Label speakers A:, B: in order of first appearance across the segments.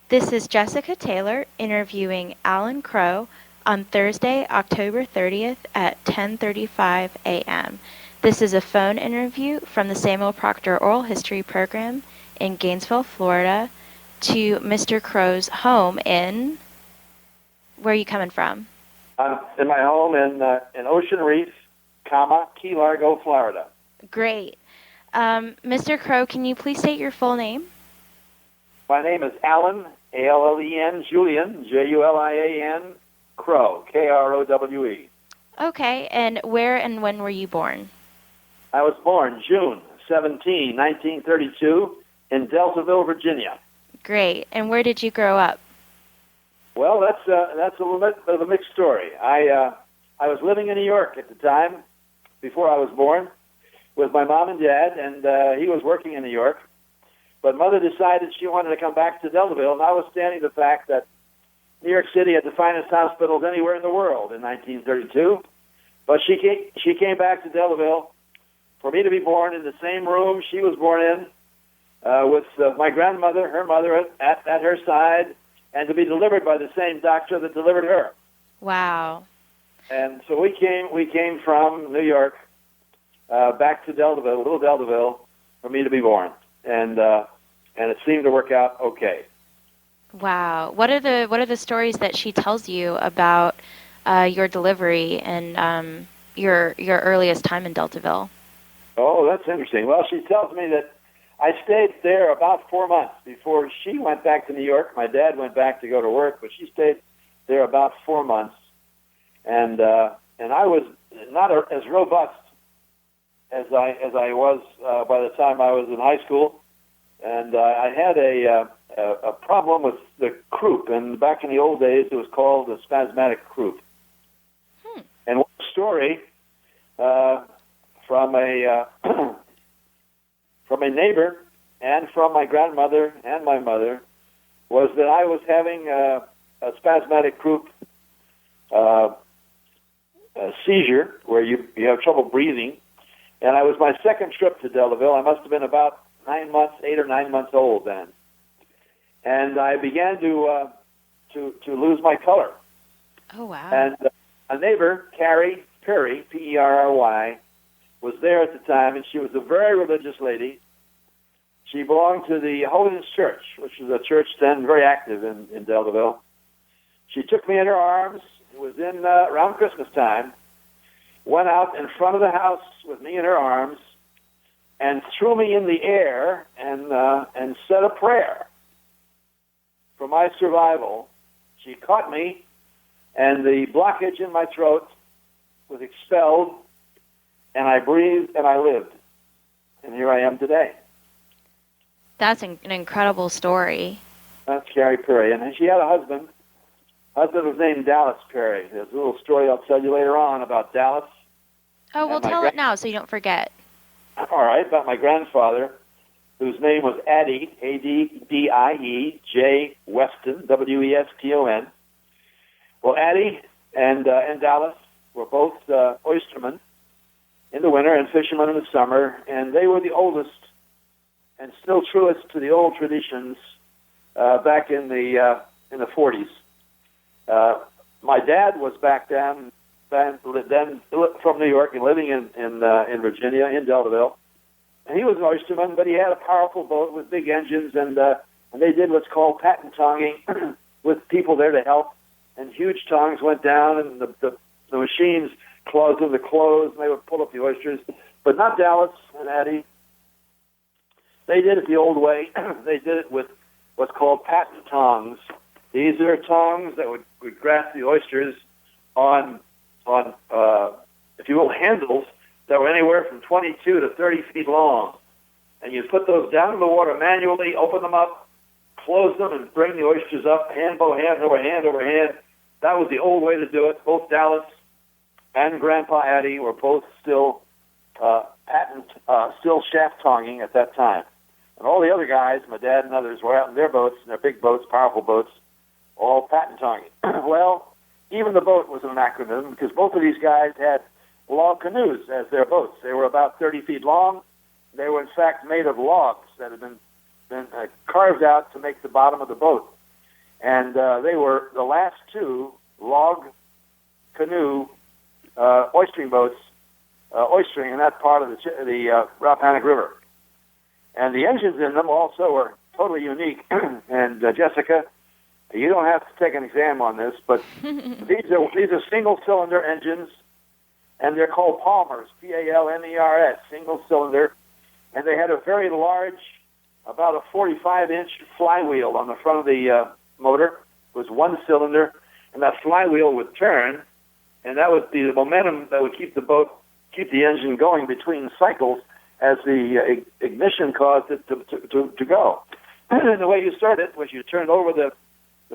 A: This is Jessica Taylor interviewing Alan Krowe on Thursday, October 30th at 10:35 a.m. This is a phone interview from the Samuel Proctor Oral History Program in Gainesville, Florida, to Mr. Krowe's home in... Where are you coming from?
B: I'm in my home in Ocean Reef, Key Largo, Florida.
A: Great. Mr. Krowe, can you please state your full name?
B: My name is Alan, A-L-L-E-N, Julian, J-U-L-I-A-N, Krowe, K-R-O-W-E.
A: Okay, and where and when were you born?
B: I was born June 17, 1932, in Deltaville, Virginia.
A: Great. And where did you grow up?
B: Well, that's a little bit of a mixed story. I was living in New York at the time, before I was born, with my mom and dad, and he was working in New York. But Mother decided she wanted to come back to Deltaville, notwithstanding the fact that New York City had the finest hospitals anywhere in the world in 1932. But she came back to Deltaville for me to be born in the same room she was born in, with my grandmother, her mother, at her side, and to be delivered by the same doctor that delivered her.
A: Wow.
B: And so we came from New York back to Deltaville, little Deltaville, for me to be born. And it seemed to work out okay.
A: Wow. What are the stories that she tells you about your delivery and your earliest time in Deltaville?
B: Oh, that's interesting. Well, she tells me that I stayed there about 4 months before she went back to New York. My dad went back to go to work, but she stayed there about 4 months. And I was not as robust as I was by the time I was in high school, and I had a problem with the croup, and back in the old days it was called the spasmodic croup. And one story from a from a neighbor and from my grandmother and my mother was that I was having a spasmodic croup seizure where you have trouble breathing. And I was my second trip to Deltaville. I must have been about 8 or 9 months old then. And I began to lose my color.
A: Oh, wow.
B: And a neighbor, Carrie Perry, P-E-R-R-Y, was there at the time, and she was a very religious lady. She belonged to the Holiness Church, which was a church then very active in Deltaville. She took me in her arms. It was in around Christmas time. Went out in front of the house with me in her arms and threw me in the air and said a prayer for my survival. She caught me, and the blockage in my throat was expelled, and I breathed and I lived. And here I am today.
A: That's an incredible story.
B: That's Carrie Perry. And she had a husband. Husband was named Dallas Perry. There's a little story I'll tell you later on about Dallas.
A: Oh, well, tell it now so you don't forget.
B: All right, about my grandfather, whose name was Addie, A-D-D-I-E, J. Weston, W-E-S-T-O-N. Well, Addie and Dallas were both oystermen in the winter and fishermen in the summer, and they were the oldest and still truest to the old traditions back in the 40s. My dad was back then from New York and living in Virginia, in Deltaville. And he was an oysterman, but he had a powerful boat with big engines, and they did what's called patent tonging with people there to help. And huge tongs went down, and the machines closed them to close, and they would pull up the oysters. But not Dallas and Addie. They did it the old way. They did it with what's called patent tongs. These are tongs that would grasp the oysters on if you will, handles that were anywhere from 22 to 30 feet long. And you put those down in the water manually, open them up, close them, and bring the oysters up, hand over hand over hand. That was the old way to do it. Both Dallas and Grandpa Addie were both still still shaft tonging at that time. And all the other guys, my dad and others, were out in their boats, in their big boats, powerful boats, all patent tonging. Well, even the boat was an anachronism because both of these guys had log canoes as their boats. They were about 30 feet long. They were, in fact, made of logs that had been carved out to make the bottom of the boat. and they were the last two log canoe oystering boats oystering in that part of the Rappahannock River. And the engines in them also were totally unique. And Jessica, you don't have to take an exam on this, but these are single-cylinder engines, and they're called Palmers, Palmers, single-cylinder, and they had a very large, about a 45-inch flywheel on the front of the motor. It was one cylinder, and that flywheel would turn, and that would be the momentum that would keep the engine going between cycles as the ignition caused it to go. And the way you start it was you turned over the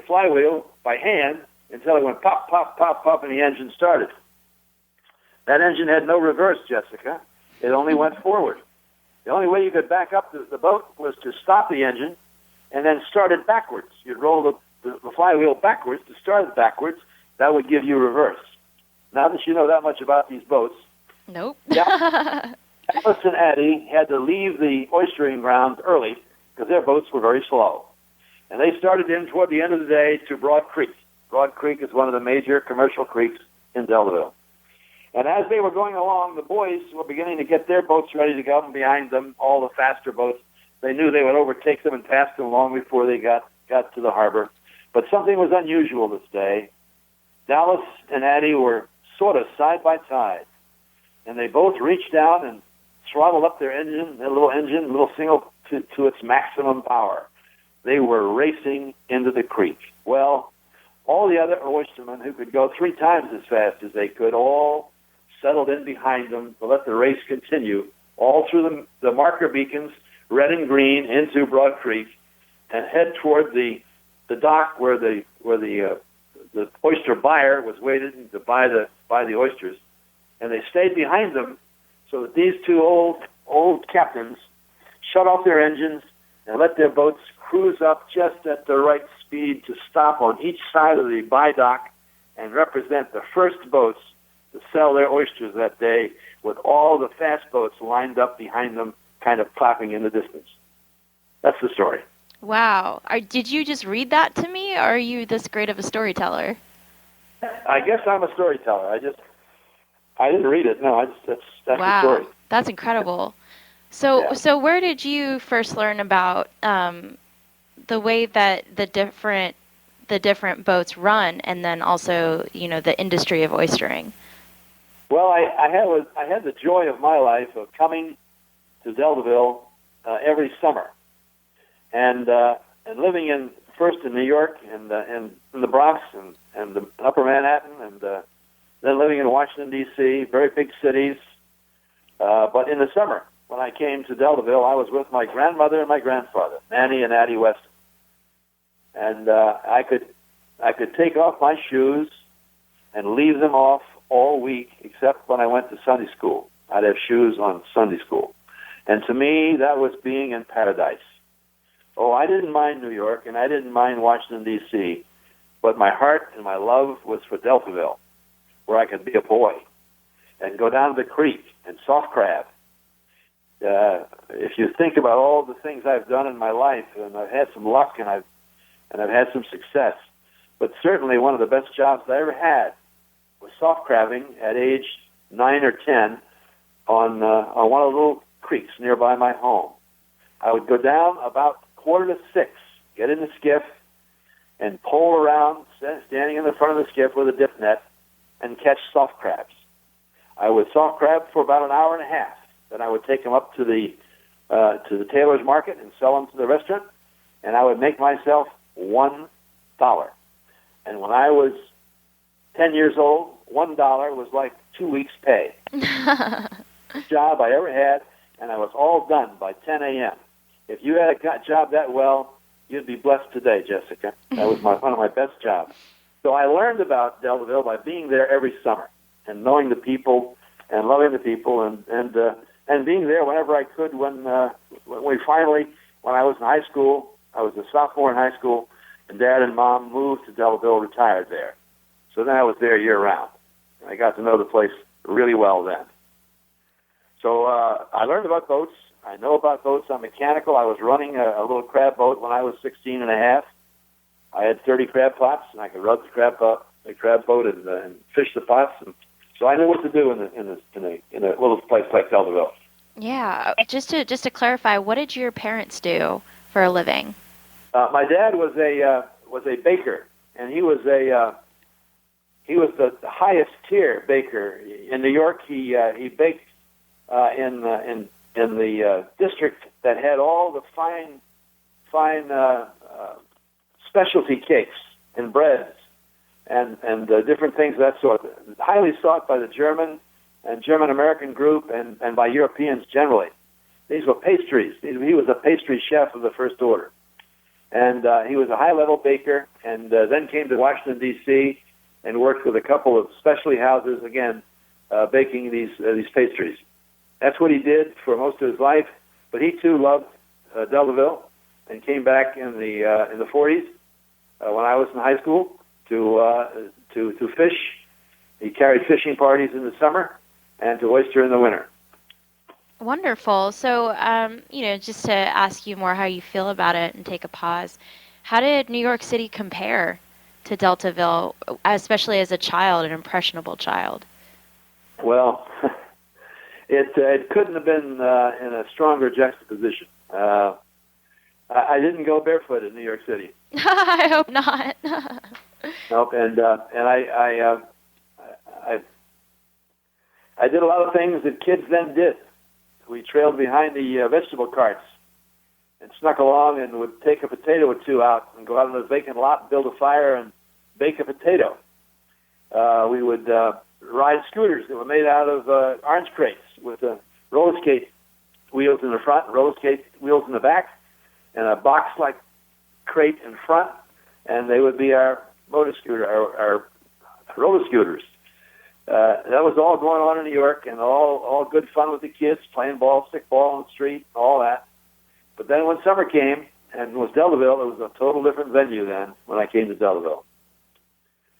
B: flywheel by hand until it went pop, pop, pop, pop, and the engine started. That engine had no reverse, Jessica. It only went forward. The only way you could back up the boat was to stop the engine and then start it backwards. You'd roll the flywheel backwards to start it backwards. That would give you reverse. Now that you know that much about these boats,
A: Nope.
B: Alice and Addie had to leave the oystering grounds early because their boats were very slow. And they started in toward the end of the day to Broad Creek. Broad Creek is one of the major commercial creeks in Deltaville. And as they were going along, the boys were beginning to get their boats ready to go, and behind them, all the faster boats. They knew they would overtake them and pass them long before they got to the harbor. But something was unusual this day. Dallas and Addie were sort of side by side. And they both reached down and throttled up their little single, to its maximum power. They were racing into the creek. Well, all the other oystermen who could go 3 times as fast as they could all settled in behind them to let the race continue all through the marker beacons, red and green, into Broad Creek, and head toward the dock where the oyster buyer was waiting to buy the oysters. And they stayed behind them so that these two old captains shut off their engines and let their boats cruise up just at the right speed to stop on each side of the buy dock and represent the first boats to sell their oysters that day, with all the fast boats lined up behind them, kind of clapping in the distance. That's the story.
A: Wow. Did you just read that to me, or are you this great of a storyteller?
B: I guess I'm a storyteller. I didn't read it. No, that's
A: wow.
B: the story.
A: That's incredible. So where did you first learn about the way that the different boats run, and then also, the industry of oystering?
B: Well, I had the joy of my life of coming to Deltaville every summer, and living first in New York and in the Bronx and the Upper Manhattan, and then living in Washington, D.C., very big cities. But in the summer, when I came to Deltaville, I was with my grandmother and my grandfather, Nanny and Addie Weston. And I could take off my shoes and leave them off all week, except when I went to Sunday school. I'd have shoes on Sunday school. And to me, that was being in paradise. Oh, I didn't mind New York, and I didn't mind Washington, D.C., but my heart and my love was for Deltaville, where I could be a boy and go down to the creek and soft crab. If you think about all the things I've done in my life, and I've had some luck, and I've had some success, but certainly one of the best jobs I ever had was soft crabbing at age 9 or 10 on one of the little creeks nearby my home. I would go down about 5:45, get in the skiff, and pole around, standing in the front of the skiff with a dip net, and catch soft crabs. I would soft crab for about an hour and a half. Then I would take them up to the tailor's market and sell them to the restaurant, and I would make myself $1. And when I was 10 years old, $1 was like 2 weeks' pay. Job I ever had, and I was all done by 10 a.m. If you had a job that well, you'd be blessed today, Jessica. That was one of my best jobs. So I learned about Deltaville by being there every summer and knowing the people and loving the people and being there whenever I could. When I was in high school, I was a sophomore in high school, and Dad and Mom moved to Deltaville, retired there. So then I was there year-round. And I got to know the place really well then. So I learned about boats. I know about boats. I'm mechanical. I was running a little crab boat when I was 16 and a half. I had 30 crab pots, and I could rub the crab boat and fish the pots. And so I knew what to do in a little place like Deltaville.
A: Yeah. Just to clarify, what did your parents do for a living?
B: My dad was a baker, and he was the highest tier baker in New York. He baked in the district that had all the fine specialty cakes and breads and different things of that sort. Highly sought by the German and German American group and by Europeans generally. These were pastries. He was a pastry chef of the first order. And he was a high-level baker, and then came to Washington, D.C., and worked with a couple of specialty houses, again, baking these pastries. That's what he did for most of his life, but he, too, loved Deltaville and came back in the 40s when I was in high school to fish. He carried fishing parties in the summer and to oyster in the winter.
A: Wonderful. So, just to ask you more how you feel about it and take a pause, how did New York City compare to Deltaville, especially as a child, an impressionable child?
B: Well, it couldn't have been in a stronger juxtaposition. I didn't go barefoot in New York City.
A: I hope not.
B: Nope, and I did a lot of things that kids then did. We trailed behind the vegetable carts and snuck along and would take a potato or two out and go out on a vacant lot and build a fire and bake a potato. We would ride scooters that were made out of orange crates with roller skate wheels in the front, roller skate wheels in the back, and a box-like crate in front, and they would be our motor scooter, our roller scooters. That was all going on in New York, and all good fun with the kids, playing ball, stick ball on the street, all that. But then when summer came, and it was Deltaville, it was a total different venue then when I came to Deltaville.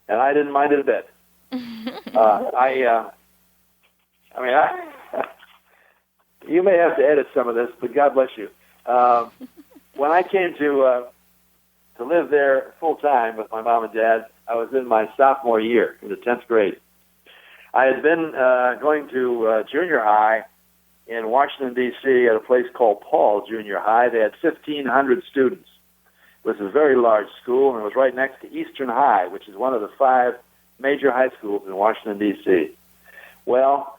B: And I didn't mind it a bit. You may have to edit some of this, but God bless you. When I came to live there full time with my mom and dad, I was in my sophomore year, in the 10th grade. I had been going to junior high in Washington, D.C. at a place called Paul Junior High. They had 1,500 students. It was a very large school, and it was right next to Eastern High, which is one of the 5 major high schools in Washington, D.C. Well,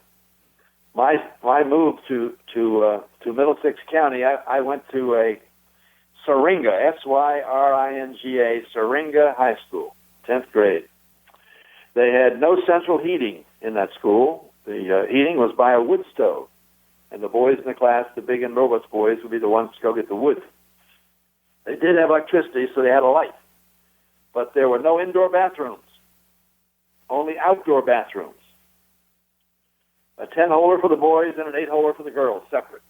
B: my move to Middlesex County, I went to a Syringa, Syringa, Syringa High School, 10th grade. They had no central heating in that school. The heating was by a wood stove. And the boys in the class, the big and robust boys, would be the ones to go get the wood. They did have electricity, so they had a light. But there were no indoor bathrooms, only outdoor bathrooms. A 10-holer for the boys and an 8-holer for the girls, separate.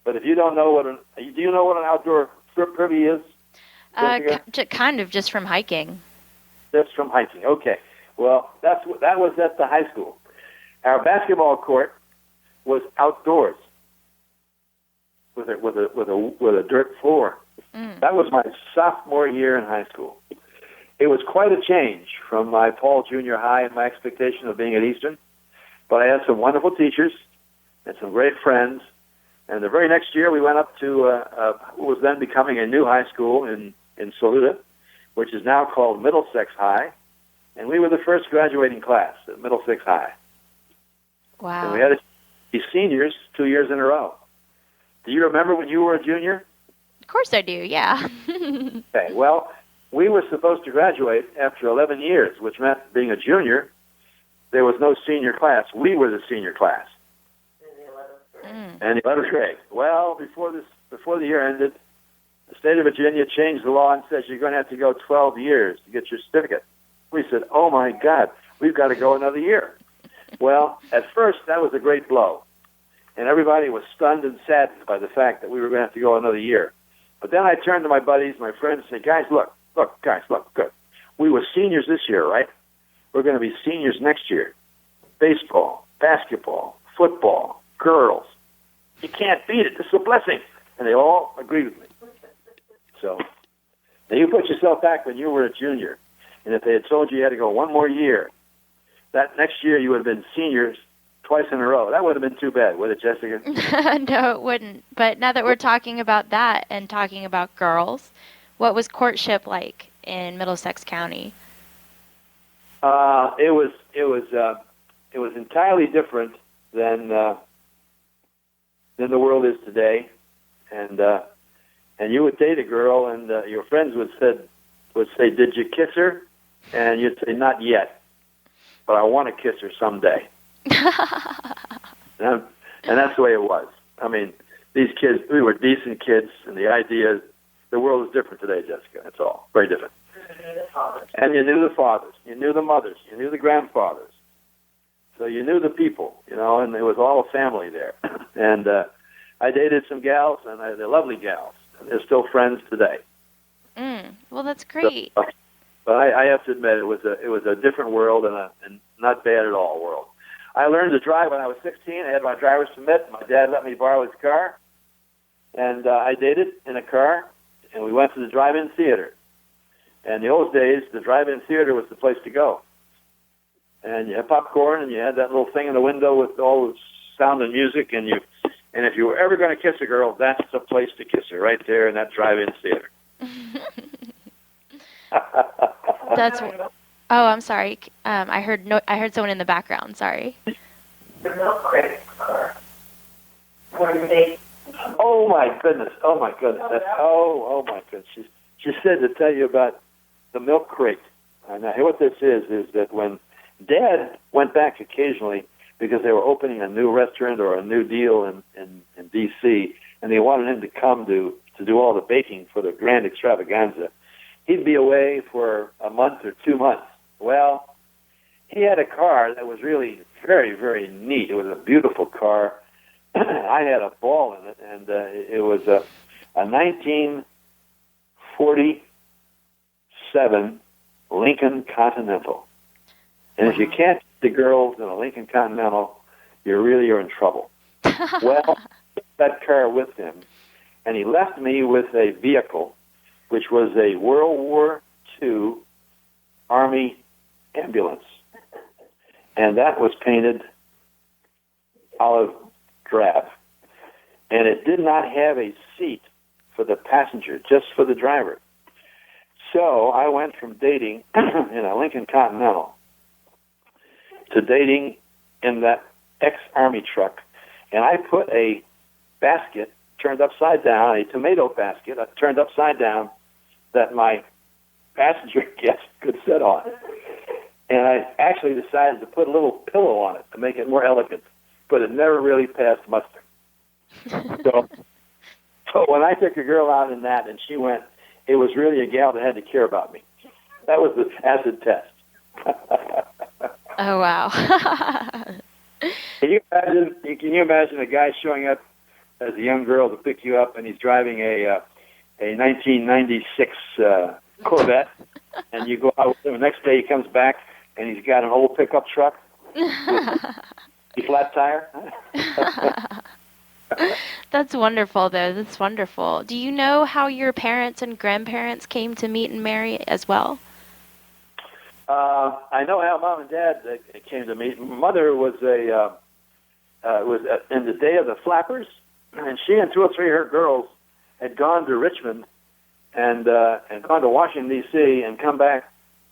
B: But if you don't know do you know what an outdoor privy is?
A: Kind of, just from hiking.
B: Just from hiking, okay. Well, that was at the high school. Our basketball court was outdoors with a dirt floor. That was my sophomore year in high school. It was quite a change from my Paul Junior High and my expectation of being at Eastern. But I had some wonderful teachers and some great friends. And the very next year, we went up to what was then becoming a new high school in Saluda, which is now called Middlesex High. And we were the first graduating class at Middlesex High.
A: Wow.
B: And we had to be seniors 2 years in a row. Do you remember when you were a junior?
A: Of course I do, yeah.
B: Okay, well, we were supposed to graduate after 11 years, which meant being a junior, there was no senior class. We were the senior class. And the 11th grade. Well, before the year ended, the state of Virginia changed the law and says you're going to have to go 12 years to get your certificate. We said, oh, my God, we've got to go another year. Well, at first, that was a great blow. And everybody was stunned and saddened by the fact that we were going to have to go another year. But then I turned to my buddies, my friends, and said, guys, look, good. We were seniors this year, right? We're going to be seniors next year. Baseball, basketball, football, girls. You can't beat it. This is a blessing. And they all agreed with me. So Now, you put yourself back when you were a junior, and if they had told you had to go one more year, that next year you would have been seniors twice in a row. That would have been too bad, would it, Jessica?
A: No, it wouldn't. But now that we're talking about that and talking about girls, what was courtship like in Middlesex County?
B: It was entirely different than the world is today, and you would date a girl, and your friends would say, "Did you kiss her?" And you'd say, "Not yet, but I want to kiss her someday." and that's the way it was. I mean, these kids, we were decent kids, and the world is different today, Jessica. That's all, very different. And you knew the fathers, you knew the mothers, you knew the grandfathers. So you knew the people, and it was all a family there. And I dated some gals, and they're lovely gals. And they're still friends today.
A: Well, that's great.
B: So, but I have to admit, it was a different world and not bad at all world. I learned to drive when I was 16. I had my driver's permit. My dad let me borrow his car, and I dated in a car, and we went to the drive-in theater. And in those days, the drive-in theater was the place to go. And you had popcorn, and you had that little thing in the window with all the sound and music, and if you were ever going to kiss a girl, that's the place to kiss her, right there in that drive-in theater.
A: That's. Oh, I'm sorry. I heard someone in the background. Sorry.
C: The milk crate car. Where they.
B: Oh my goodness! Oh my goodness! Oh my goodness! She said to tell you about the milk crate. And what this is that when Dad went back occasionally because they were opening a new restaurant or a new deal in D.C., and they wanted him to come to do all the baking for the grand extravaganza, he'd be away for a month or 2 months. Well, he had a car that was really very, very neat. It was a beautiful car. I had a ball in it, and it was a 1947 Lincoln Continental. And if you can't get the girls in a Lincoln Continental, you're in trouble. Well, I took that car with him, and he left me with a vehicle, which was a World War II Army ambulance. And that was painted olive drab. And it did not have a seat for the passenger, just for the driver. So I went from dating in a Lincoln Continental to dating in that ex-Army truck. And I put a basket turned upside down, a tomato basket turned upside down that my passenger guest could sit on. And I actually decided to put a little pillow on it to make it more elegant, but it never really passed muster. So when I took a girl out in that and she went, it was really a gal that had to care about me. That was the acid test.
A: Oh, wow.
B: Can you imagine a guy showing up as a young girl to pick you up, and he's driving a 1996 Corvette, and you go out with him. The next day he comes back, and he's got an old pickup truck with a flat tire.
A: That's wonderful, though. That's wonderful. Do you know how your parents and grandparents came to meet and marry as well?
B: I know how Mom and Dad came to meet. Mother was in the day of the flappers, and she and 2 or 3 of her girls had gone to Richmond and gone to Washington, D.C., and come back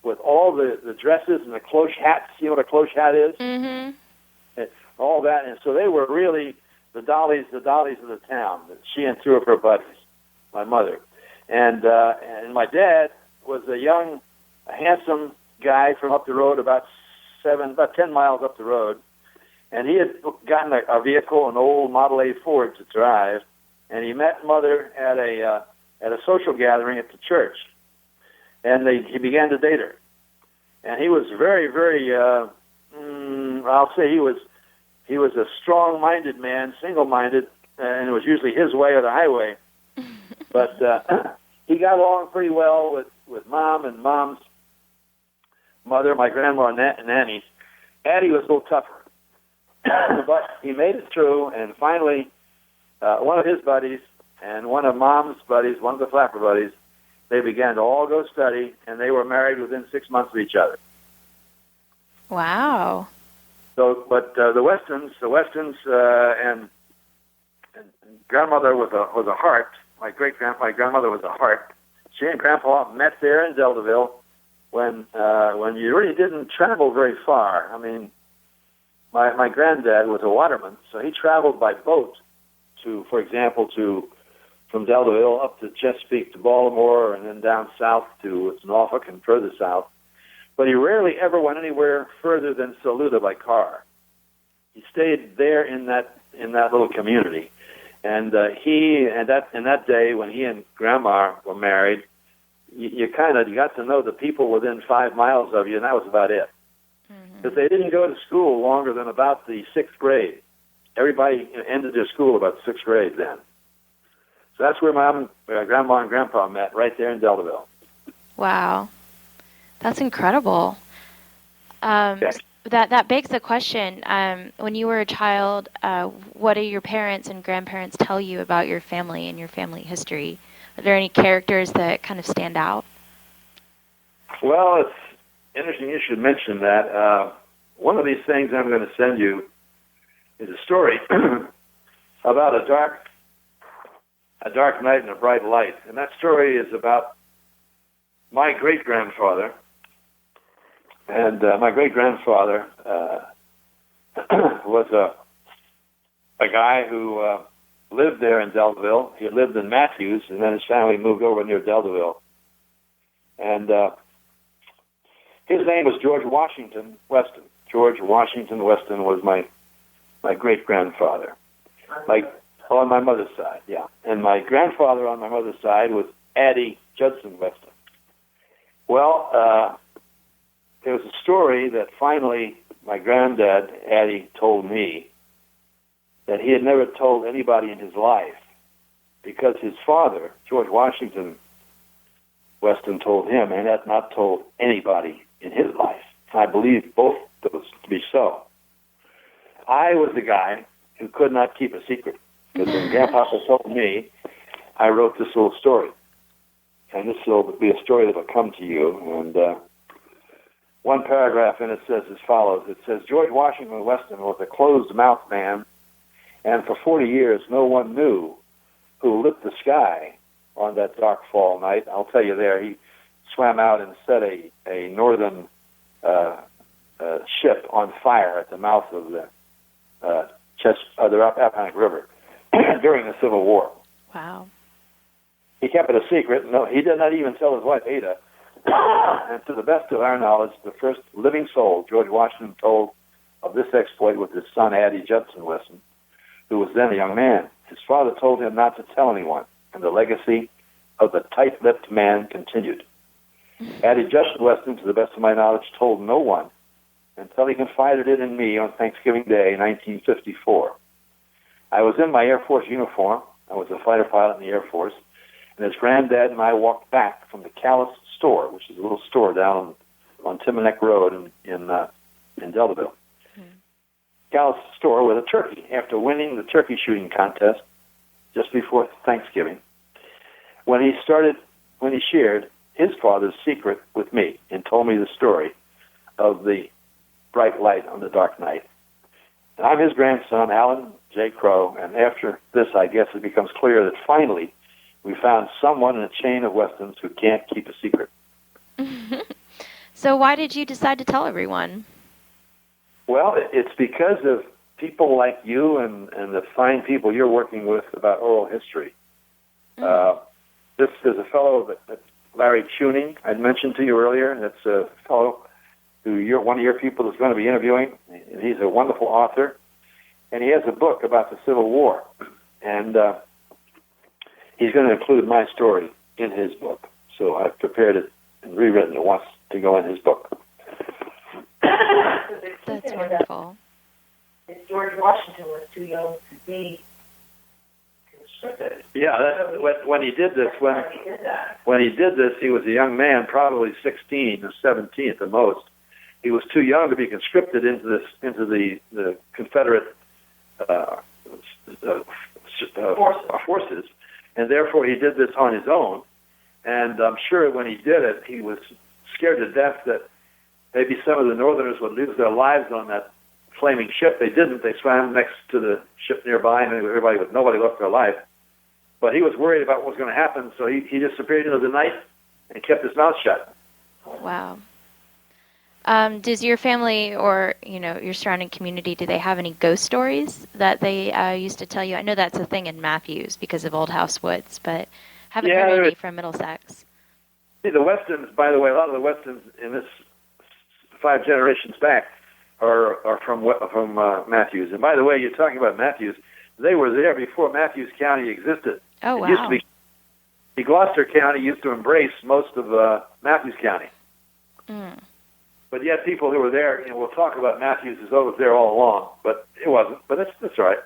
B: with all the dresses and the cloche hats. You know what a cloche hat is?
A: Mm-hmm.
B: And all that. And so they were really the dollies of the town. She and 2 of her buddies, my mother. And my dad was a handsome guy from up the road, about 10 miles up the road. And he had gotten a vehicle, an old Model A Ford to drive, and he met Mother at a social gathering at the church, and he began to date her. And he was very, very, I'll say he was a strong-minded man, single-minded, and it was usually his way or the highway. But he got along pretty well with Mom and Mom's mother, my grandma and Nanny. Addie was a little tougher. But he made it through, and finally, one of his buddies and one of Mom's buddies, one of the flapper buddies, they began to all go study, and they were married within 6 months of each other.
A: Wow.
B: So, but the Westons, and grandmother was a heart. My grandmother was a heart. She and Grandpa met there in Deltaville when you really didn't travel very far. I mean, my granddad was a waterman, so he traveled by boat for example, from Deltaville up to Chesapeake to Baltimore, and then down south to Norfolk and further south. But he rarely ever went anywhere further than Saluda by car. He stayed there in that little community, and in that day when he and Grandma were married, you got to know the people within 5 miles of you, and that was about it. Because they didn't go to school longer than about the 6th grade. Everybody ended their school about 6th grade then. So that's where Grandma and Grandpa met, right there in Deltaville.
A: Wow. That's incredible.
B: Yes.
A: That begs the question, when you were a child, what do your parents and grandparents tell you about your family and your family history? Are there any characters that kind of stand out?
B: Well, it's interesting you should mention that. One of these things I'm going to send you is a story about a dark night and a bright light. And that story is about my great-grandfather. And my great-grandfather was a guy who lived there in Deltaville. He lived in Matthews, and then his family moved over near Deltaville. And his name was George Washington Weston. George Washington Weston was my great-grandfather, on my mother's side, yeah. And my grandfather on my mother's side was Addie Judson Weston. Well, there was a story that finally my granddad, Addie, told me that he had never told anybody in his life, because his father, George Washington Weston, told him and had not told anybody in his life. I believe both those to be so. I was the guy who could not keep a secret, because when Grandpa told me, I wrote this little story. And this will be a story that will come to you. And one paragraph in it says as follows. It says, George Washington Weston was a closed-mouthed man, and for 40 years no one knew who lit the sky on that dark fall night. I'll tell you there, he swam out and set a northern ship on fire at the mouth of the Appomattox River during the Civil War.
A: Wow.
B: He kept it a secret. No, he did not even tell his wife, Ada. And to the best of our knowledge, the first living soul George Washington told of this exploit was his son, Addie Judson Weston, who was then a young man. His father told him not to tell anyone, and the legacy of the tight-lipped man continued. Addie Judson Weston, to the best of my knowledge, told no one until he confided it in me on Thanksgiving Day, 1954. I was in my Air Force uniform. I was a fighter pilot in the Air Force. And his granddad and I walked back from the Callis store, which is a little store down on Timberneck Road in Deltaville. Callis store with a turkey. After winning the turkey shooting contest just before Thanksgiving, when he shared his father's secret with me and told me the story of the bright light on the dark night. And I'm his grandson, Alan J. Krowe, and after this, I guess it becomes clear that finally we found someone in a chain of Westons who can't keep a secret.
A: So why did you decide to tell everyone?
B: Well, it's because of people like you and the fine people you're working with about oral history. This is a fellow that Larry Tuning I'd mentioned to you earlier. That's a fellow who one of your people is going to be interviewing. He's a wonderful author, and he has a book about the Civil War. And he's going to include my story in his book. So I've prepared it and rewritten it once to go in his book.
A: That's wonderful.
C: George Washington was too young to be conscripted.
B: Yeah, when he did this, when he did this, he was a young man, probably 16 or 17 at the most. He was too young to be conscripted into the Confederate forces, and therefore he did this on his own. And I'm sure when he did it, he was scared to death that maybe some of the Northerners would lose their lives on that flaming ship. They didn't. They swam next to the ship nearby, and nobody lost their life. But he was worried about what was going to happen, so he disappeared into the night and kept his mouth shut.
A: Wow. Does your family or, your surrounding community, do they have any ghost stories that they used to tell you? I know that's a thing in Matthews because of Old House Woods, but haven't heard any from Middlesex.
B: See, the Westons, by the way, a lot of the Westons in this 5 generations back are from Matthews. And by the way, you're talking about Matthews. They were there before Matthews County existed.
A: Oh, wow.
B: It used to be, Gloucester County used to embrace most of Matthews County.
A: Mm.
B: But yet people who were there, we'll talk about Matthews as though it was there all along, but it wasn't. But that's all right.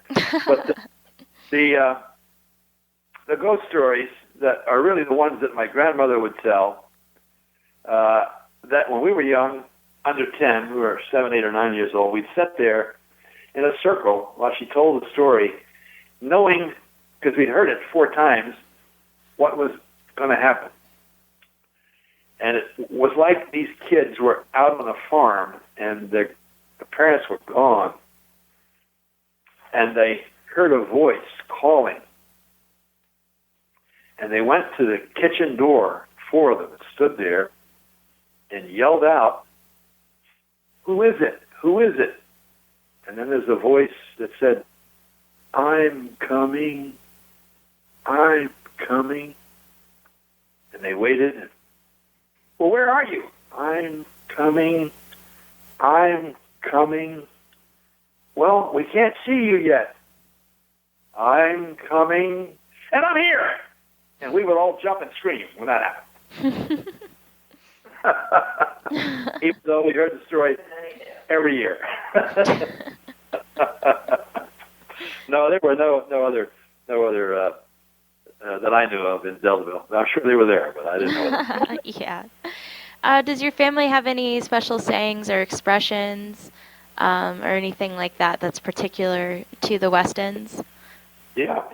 B: But the ghost stories that are really the ones that my grandmother would tell, that when we were young, under 10, we were 7, 8, or 9 years old, we'd sit there in a circle while she told the story, knowing, because we'd heard it 4 times, what was going to happen. And it was like these kids were out on a farm, and their parents were gone, and they heard a voice calling. And they went to the kitchen door, 4 of them, stood there, and yelled out, "Who is it? Who is it?" And then there's a voice that said, "I'm coming, I'm coming." And they waited. And, "Well, where are you?" "I'm coming, I'm coming." "Well, we can't see you yet." "I'm coming, and I'm here." And we would all jump and scream when that happened. Even though we heard the story every year. No, there were no other that I knew of in Deltaville. I'm sure they were there, but I didn't know them.
A: Yeah. Does your family have any special sayings or expressions or anything like that that's particular to the Westons?
B: Yeah.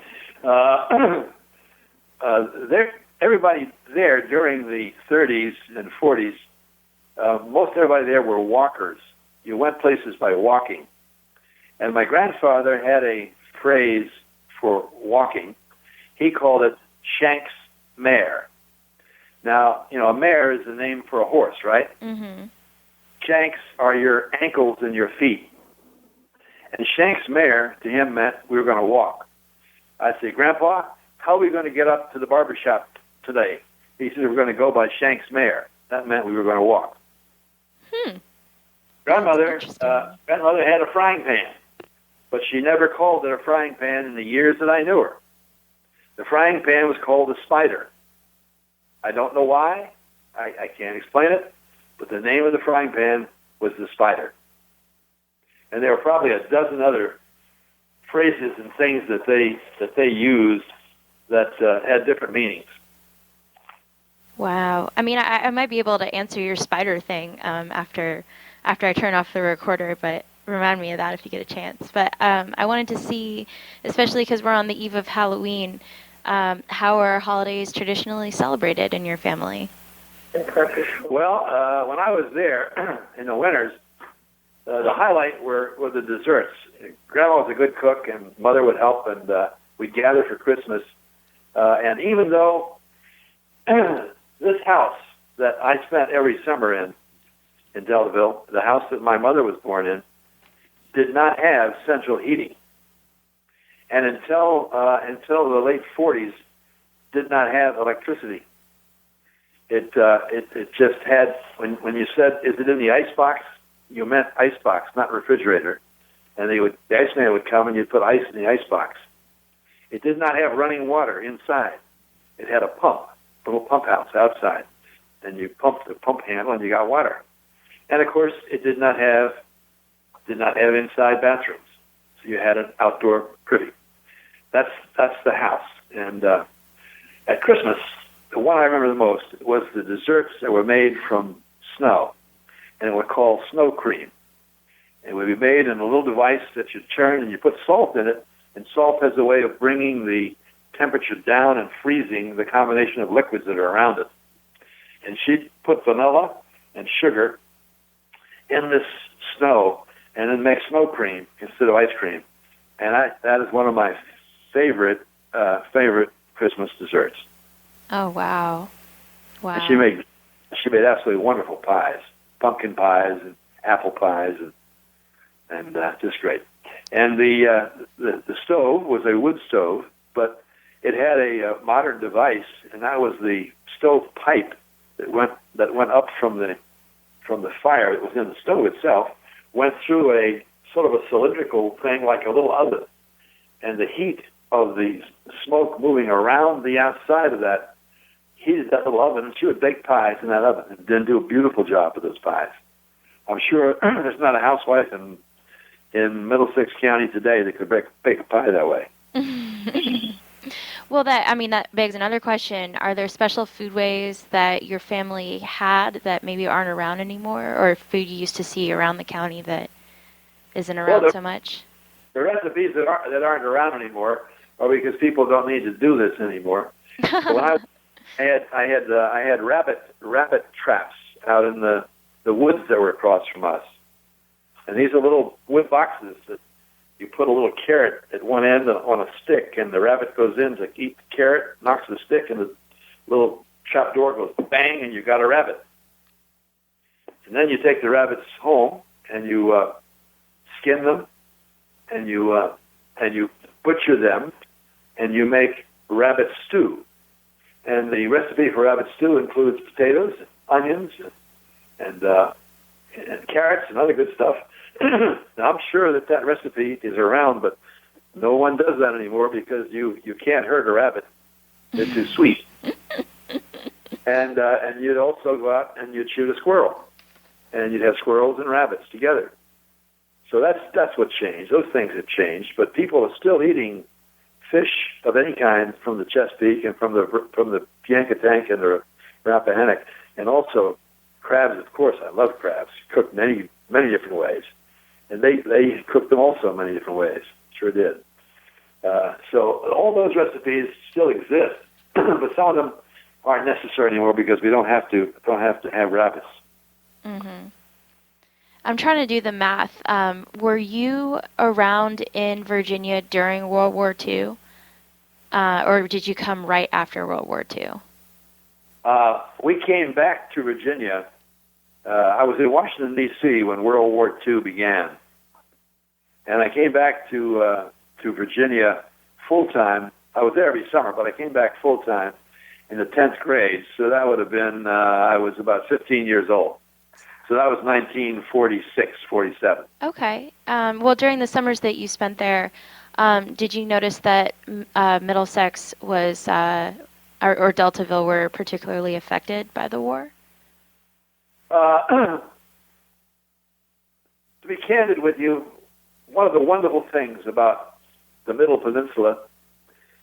B: Everybody there during the 30s and 40s, most everybody there were walkers. You went places by walking. And my grandfather had a phrase for walking. He called it Shank's mare. Now, a mare is the name for a horse, right?
A: Mm-hmm.
B: Shanks are your ankles and your feet. And Shank's mare, to him, meant we were going to walk. I'd say, "Grandpa, how are we going to get up to the barber shop today?" He said, "We're going to go by Shank's mare." That meant we were going to walk. Grandmother had a frying pan, but she never called it a frying pan in the years that I knew her. The frying pan was called a spider. I don't know why. I can't explain it, but the name of the frying pan was the spider. And there were probably a dozen other phrases and things that they used that had different meanings.
A: Wow. I mean, I might be able to answer your spider thing after I turn off the recorder, but remind me of that if you get a chance. But I wanted to see, especially because we're on the eve of Halloween, how are holidays traditionally celebrated in your family?
B: Well, when I was there in the winters, the highlight were the desserts. Grandma was a good cook, and Mother would help, and we'd gather for Christmas. And even though this house that I spent every summer in Deltaville, the house that my mother was born in, did not have central heating. And until the late 40s, did not have electricity. It just had, when you said, "Is it in the ice box?" you meant ice box, not refrigerator. And the iceman would come and you'd put ice in the ice box. It did not have running water inside. It had a little pump house outside. And you pumped the pump handle and you got water. And of course, it did not have inside bathrooms. So you had an outdoor privy. That's the house. And at Christmas, the one I remember the most was the desserts that were made from snow, and it was called snow cream. It would be made in a little device that you turn and you put salt in it, and salt has a way of bringing the temperature down and freezing the combination of liquids that are around it. And she'd put vanilla and sugar in this snow and then make snow cream instead of ice cream. And that is one of my favorite Christmas desserts.
A: Oh, wow. Wow.
B: And she made absolutely wonderful pies, pumpkin pies and apple pies, and just great. And the stove was a wood stove, but it had a modern device, and that was the stove pipe that went up from the fire that was in the stove itself, went through a sort of a cylindrical thing like a little oven, and the heat of the smoke moving around the outside of that heated that little oven, and she would bake pies in that oven and then do a beautiful job with those pies. I'm sure there's not a housewife in Middlesex County today that could bake a pie that way.
A: Well, that begs another question. Are there special foodways that your family had that maybe aren't around anymore, or food you used to see around the county that isn't around so much?
B: The recipes that aren't around anymore are because people don't need to do this anymore. When I had rabbit traps out in the woods that were across from us, and these are little wood boxes that you put a little carrot at one end on a stick, and the rabbit goes in to eat the carrot, knocks the stick, and the little trap door goes bang, and you got a rabbit. And then you take the rabbits home and you skin them, and you butcher them, and you make rabbit stew. And the recipe for rabbit stew includes potatoes, onions, and carrots and other good stuff. Now, I'm sure that recipe is around, but no one does that anymore because you can't hurt a rabbit. They're too sweet. And you'd also go out and you'd shoot a squirrel, and you'd have squirrels and rabbits together. So that's what changed. Those things have changed, but people are still eating fish of any kind from the Chesapeake and from the Piankatank and the Rappahannock, and also crabs. Of course, I love crabs, cooked many different ways, and they cooked them also many different ways. Sure did. So all those recipes still exist, but some of them aren't necessary anymore because we don't have to have rabbits.
A: Mm-hmm. I'm trying to do the math. Were you around in Virginia during World War II, or did you come right after World War II?
B: We came back to Virginia. I was in Washington, D.C. when World War II began, and I came back to Virginia full-time. I was there every summer, but I came back full-time in the 10th grade, so that would have been, I was about 15 years old. So that was 1946, 47.
A: Okay. Well, during the summers that you spent there, did you notice that Middlesex was, or Deltaville were particularly affected by the war?
B: To be candid with you, one of the wonderful things about the Middle Peninsula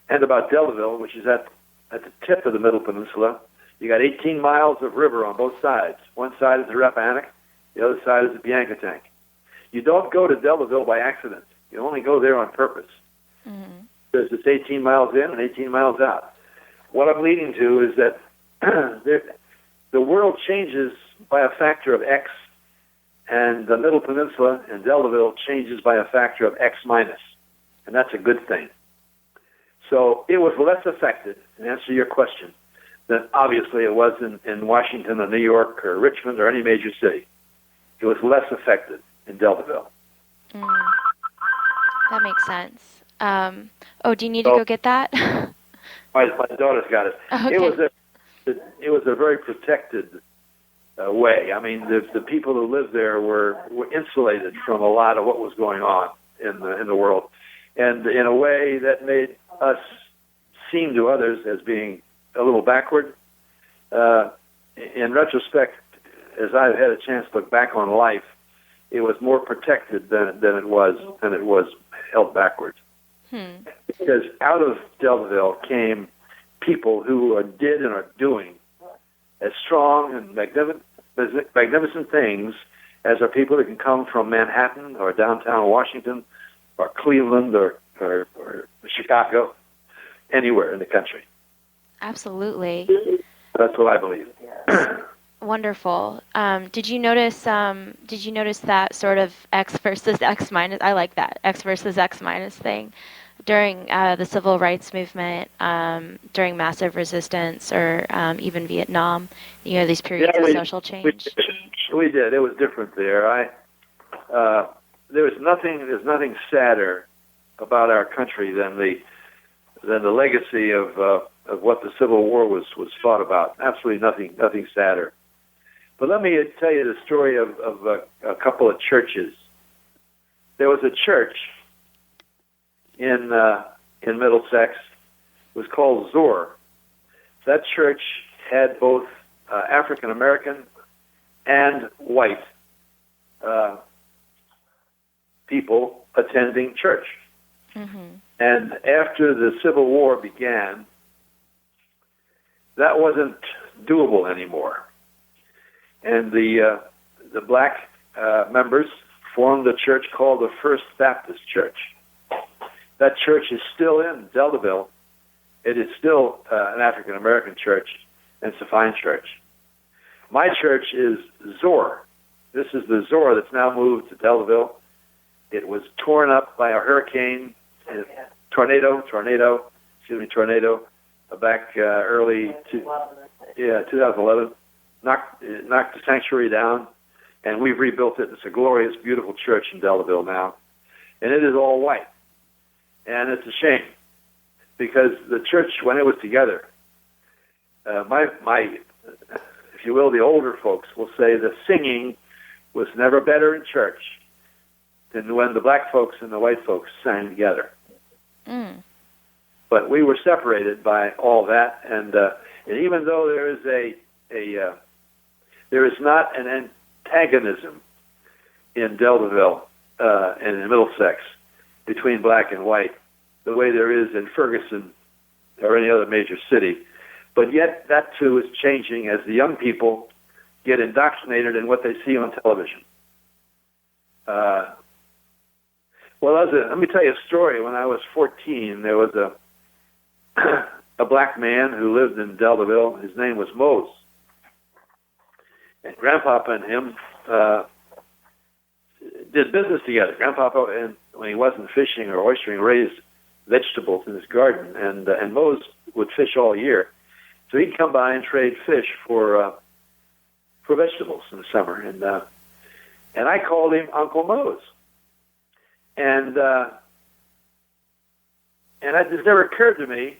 B: and about Deltaville, which is at the tip of the Middle Peninsula, you got 18 miles of river on both sides. One side is the Rappahannock, the other side is the Piankatank. You don't go to Deltaville by accident. You only go there on purpose. Mm-hmm. There's this 18 miles in and 18 miles out. What I'm leading to is that the world changes by a factor of X, and the Middle Peninsula and Deltaville changes by a factor of X minus, and that's a good thing. So it was less affected, in answer to your question, than obviously it was in Washington or New York or Richmond or any major city. It was less affected in Deltaville.
A: That makes sense. Do you need to go get that?
B: My daughter's got it.
A: Okay.
B: It was a very protected way. I mean, the people who lived there were insulated from a lot of what was going on in the world, and in a way that made us seem to others as being a little backward. In retrospect, as I've had a chance to look back on life, it was more protected than it was held backwards. Because out of Deltaville came people who did and are doing as strong and magnificent things as are people that can come from Manhattan or downtown Washington or Cleveland or Chicago. anywhere in the country.
A: Absolutely.
B: That's what I believe.
A: Wonderful. Did you notice that sort of X versus X minus? I like that X versus X minus thing during the civil rights movement, during massive resistance, or even Vietnam. These periods of social change.
B: We did. It was different there. There's nothing sadder about our country than the legacy of what the Civil War was fought about. Absolutely nothing sadder. But let me tell you the story of a couple of churches. There was a church in Middlesex. It was called Zor. That church had both African American and white people attending church.
A: Mm-hmm.
B: And after the Civil War began, that wasn't doable anymore. And the black members formed a church called the First Baptist Church. That church is still in Deltaville. It is still an African American church, and it's a fine church. My church is Zor. This is the Zor that's now moved to Deltaville. It was torn up by a hurricane, tornado, back early 2011. Knocked the sanctuary down, and we've rebuilt it. It's a glorious, beautiful church in Deltaville now, and it is all white. And it's a shame, because the church, when it was together, my, if you will, the older folks will say the singing was never better in church than when the black folks and the white folks sang together.
A: Mm.
B: But we were separated by all that, and even though there is not an antagonism in Deltaville and in Middlesex between black and white, the way there is in Ferguson or any other major city. But yet that too is changing as the young people get indoctrinated in what they see on television. Let me tell you a story. When I was 14, there was a black man who lived in Deltaville. His name was Mose. And Grandpapa and him did business together. Grandpapa, and when he wasn't fishing or oystering, raised vegetables in his garden, and Mose would fish all year. So he'd come by and trade fish for vegetables in the summer, and I called him Uncle Mose, and it just never occurred to me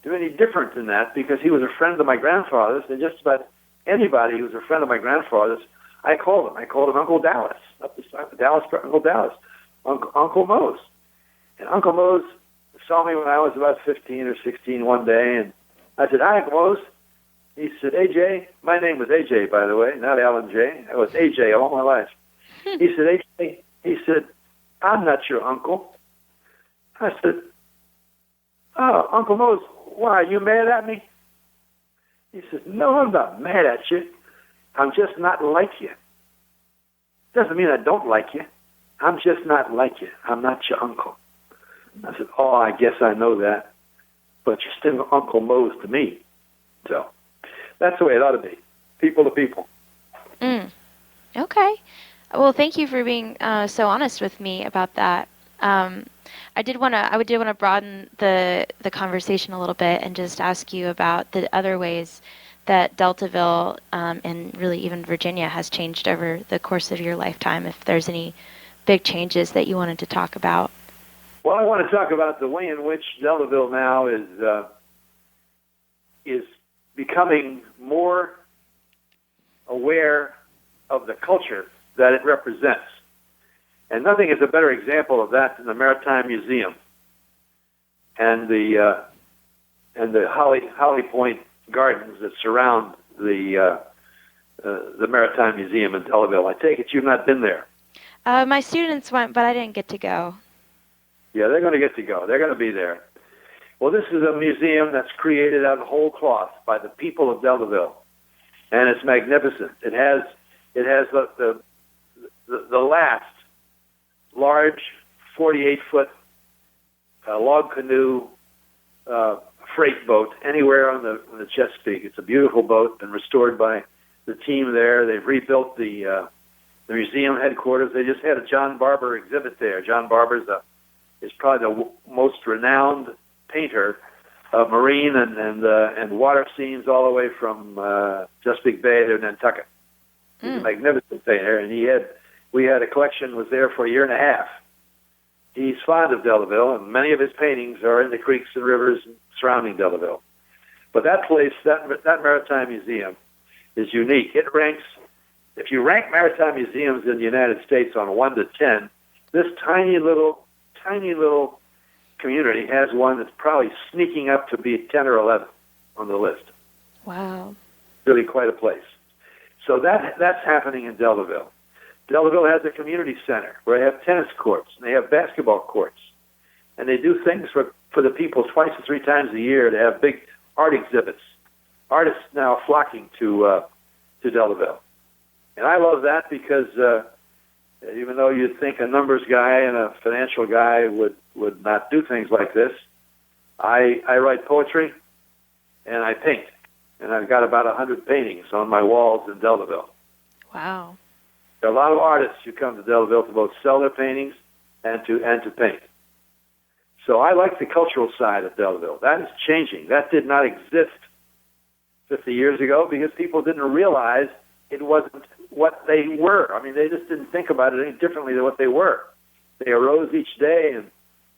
B: to do any different than that, because he was a friend of my grandfather's, and just about anybody who was a friend of my grandfather's, I called him. I called him Uncle Dallas, up the Dallas, Uncle Dallas, Uncle Mose. And Uncle Mose saw me when I was about 15 or 16 one day, and I said, "Hi, Uncle Mose." He said, "AJ," my name was AJ, by the way, not Alan J. I was AJ all my life. He said, "AJ," he said, "I'm not your uncle." I said, "Oh, Uncle Mose, why, are you mad at me?" He said, "No, I'm not mad at you. I'm just not like you. Doesn't mean I don't like you. I'm just not like you. I'm not your uncle." I said, "Oh, I guess I know that, but you're still Uncle Mose to me." So that's the way it ought to be, people to people.
A: Mm. Okay. Well, thank you for being so honest with me about that. I did want to broaden the conversation a little bit and just ask you about the other ways that Deltaville and really even Virginia has changed over the course of your lifetime. If there's any big changes that you wanted to talk about.
B: Well, I want to talk about the way in which Deltaville now is becoming more aware of the culture that it represents. And nothing is a better example of that than the Maritime Museum and the Holly Point Gardens that surround the Maritime Museum in Deltaville. I take it you've not been there.
A: My students went, but I didn't get to go.
B: Yeah, they're going to get to go. They're going to be there. Well, this is a museum that's created out of whole cloth by the people of Deltaville, and it's magnificent. It has the last large 48-foot log canoe freight boat anywhere on the Chesapeake. It's a beautiful boat, been restored by the team there. They've rebuilt the museum headquarters. They just had a John Barber exhibit there. John Barber is probably the most renowned painter of marine and water scenes all the way from Chesapeake Bay to Nantucket. He's a magnificent painter, and we had a collection was there for a year and a half. He's fond of Deltaville, and many of his paintings are in the creeks and rivers surrounding Deltaville. But that place, that maritime museum, is unique. It ranks, if you rank maritime museums in the United States on 1 to 10, this tiny little community has one that's probably sneaking up to be 10 or 11 on the list.
A: Wow.
B: Really quite a place. So that's happening in Deltaville. Deltaville has a community center where they have tennis courts and they have basketball courts. And they do things for the people twice or three times a year. They have big art exhibits. Artists now flocking to Deltaville. And I love that because even though you'd think a numbers guy and a financial guy would not do things like this, I write poetry and I paint. And I've got about 100 paintings on my walls in Deltaville.
A: Wow.
B: There are a lot of artists who come to Deltaville to both sell their paintings and to paint. So I like the cultural side of Deltaville. That is changing. That did not exist 50 years ago because people didn't realize it wasn't what they were. I mean, they just didn't think about it any differently than what they were. They arose each day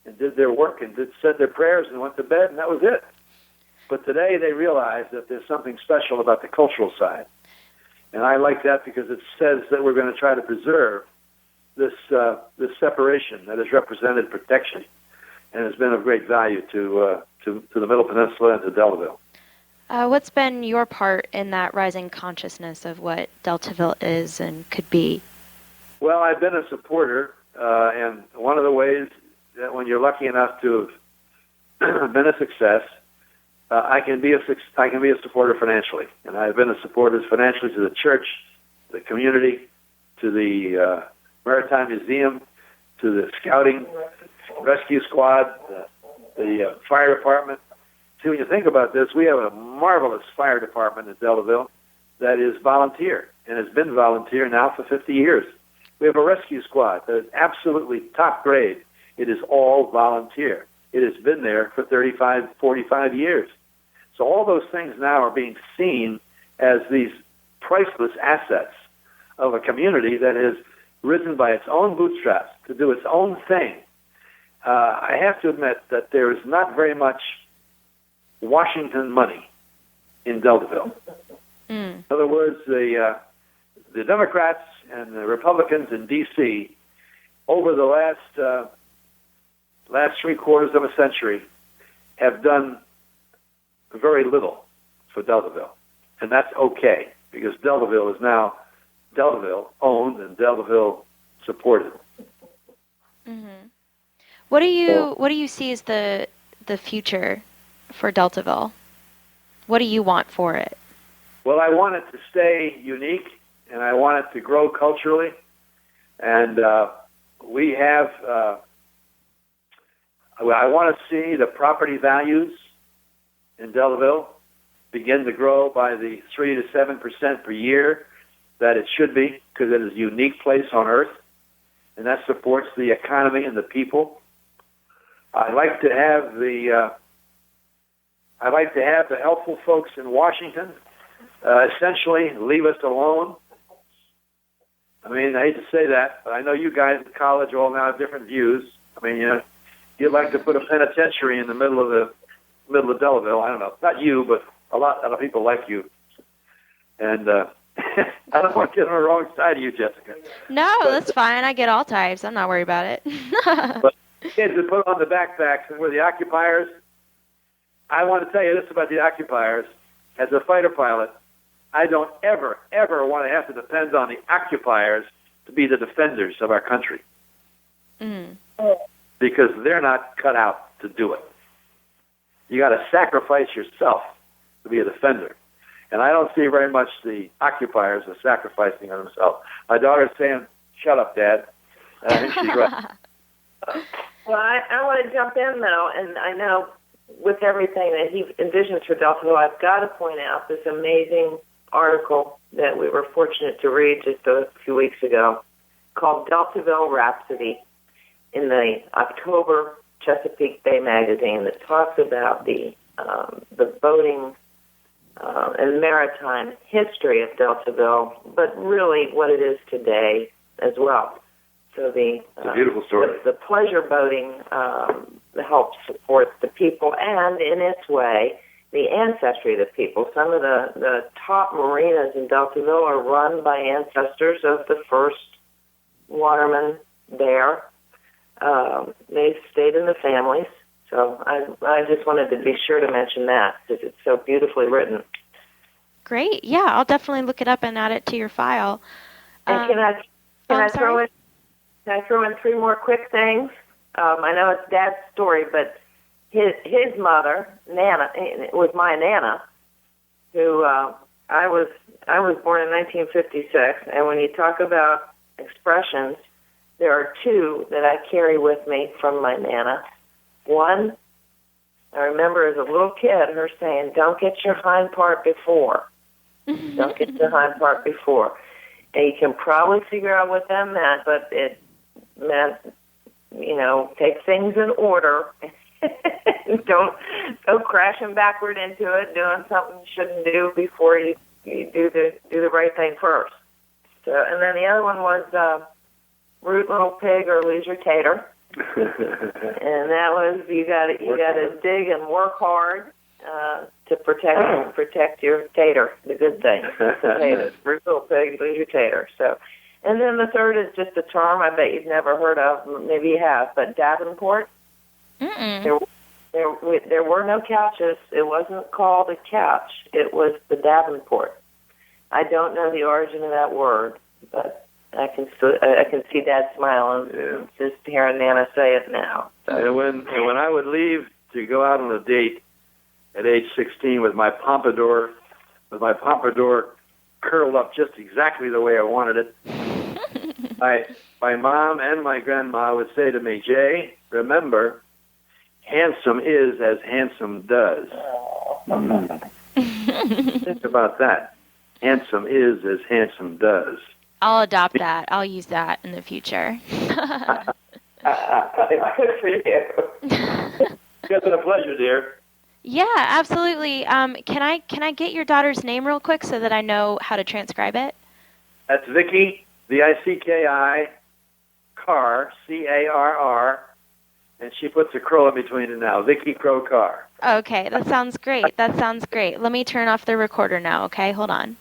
B: and did their work and said their prayers and went to bed, and that was it. But today they realize that there's something special about the cultural side. And I like that because it says that we're going to try to preserve this separation that has represented protection and has been of great value to the Middle Peninsula and to Deltaville.
A: What's been your part in that rising consciousness of what Deltaville is and could be?
B: Well, I've been a supporter, and one of the ways that when you're lucky enough to have been a success, I can be a supporter financially, and I've been a supporter financially to the church, the community, to the Maritime Museum, to the Scouting Rescue Squad, the fire department. See, when you think about this, we have a marvelous fire department in Deltaville that is volunteer and has been volunteer now for 50 years. We have a rescue squad that is absolutely top grade. It is all volunteer. It has been there for 35, 45 years. So all those things now are being seen as these priceless assets of a community that has risen by its own bootstraps to do its own thing. I have to admit that there is not very much Washington money in Deltaville. In other words, the Democrats and the Republicans in D.C. over the last 3/4 of a century have done very little for Deltaville, and that's okay because Deltaville is now Deltaville owned and Deltaville supported.
A: Mm-hmm. What do you see as the future for Deltaville? What do you want for it?
B: Well, I want it to stay unique, and I want it to grow culturally. And we have, I want to see the property values in Deltaville begin to grow by the 3 to 7% per year that it should be, because it is a unique place on earth, and that supports the economy and the people. I'd like to have the helpful folks in Washington essentially leave us alone. I mean, I hate to say that, but I know you guys at college all now have different views. I mean, you'd like to put a penitentiary in the middle of Deltaville. I don't know, not you, but a lot of people like you. And I don't want to get on the wrong side of you, Jessica.
A: No, that's fine. I get all types. I'm not worried about it.
B: But kids that put on the backpacks and we're the occupiers, I want to tell you this about the occupiers. As a fighter pilot, I don't ever want to have to depend on the occupiers to be the defenders of our country. Because they're not cut out to do it. You got to sacrifice yourself to be a defender. And I don't see very much the occupiers are sacrificing of themselves. My daughter's saying, "Shut up, Dad." And I think she's right.
C: Well, I want to jump in, though, and I know
D: with everything that he envisions for Deltaville, I've got to point out this amazing article that we were fortunate to read just a few weeks ago called Deltaville Rhapsody in the October Chesapeake Bay magazine that talks about the boating and maritime history of Deltaville, but really what it is today as well. So it's a beautiful story. The pleasure boating helps support the people and, in its way, the ancestry of the people. Some of the top marinas in Deltaville are run by ancestors of the first watermen there. They stayed in the families. So I just wanted to be sure to mention that because it's so beautifully written.
A: Great. Yeah, I'll definitely look it up and add it to your file.
D: And can I throw in 3 more quick things? I know it's Dad's story, but his mother, Nana, it was my Nana, who I was born in 1956, and when you talk about expressions, there are 2 that I carry with me from my Nana. One, I remember as a little kid her saying, "Don't get your hind part before." Don't get your hind part before. And you can probably figure out what that meant, but it meant, take things in order. Don't go crashing backward into it, doing something you shouldn't do before you do the right thing first. So, and then the other one was root little pig or lose your tater. And that was you got to dig and work hard to protect your tater, the good thing. Potatoes, root little pig, lose your tater. So, and then the third is just a term I bet you've never heard of. Maybe you have, but Davenport. There were no couches. It wasn't called a couch. It was the Davenport. I don't know the origin of that word, but I can see Dad smiling just hearing Nana say it now. So.
B: And when I would leave to go out on a date at age 16 with my pompadour curled up just exactly the way I wanted it, my mom and my grandma would say to me, "Jay, remember, handsome is as handsome does." Think about that. Handsome is as handsome does.
A: I'll adopt that. I'll use that in the future.
D: Good for you.
B: It's been a pleasure, dear.
A: Yeah, absolutely. Can I get your daughter's name real quick so that I know how to transcribe it?
B: That's Vicky, Vicki, Carr, Carr, and she puts a Krowe in between it now. Vicky Krowe Carr.
A: Okay, that sounds great. Let me turn off the recorder now, okay? Hold on.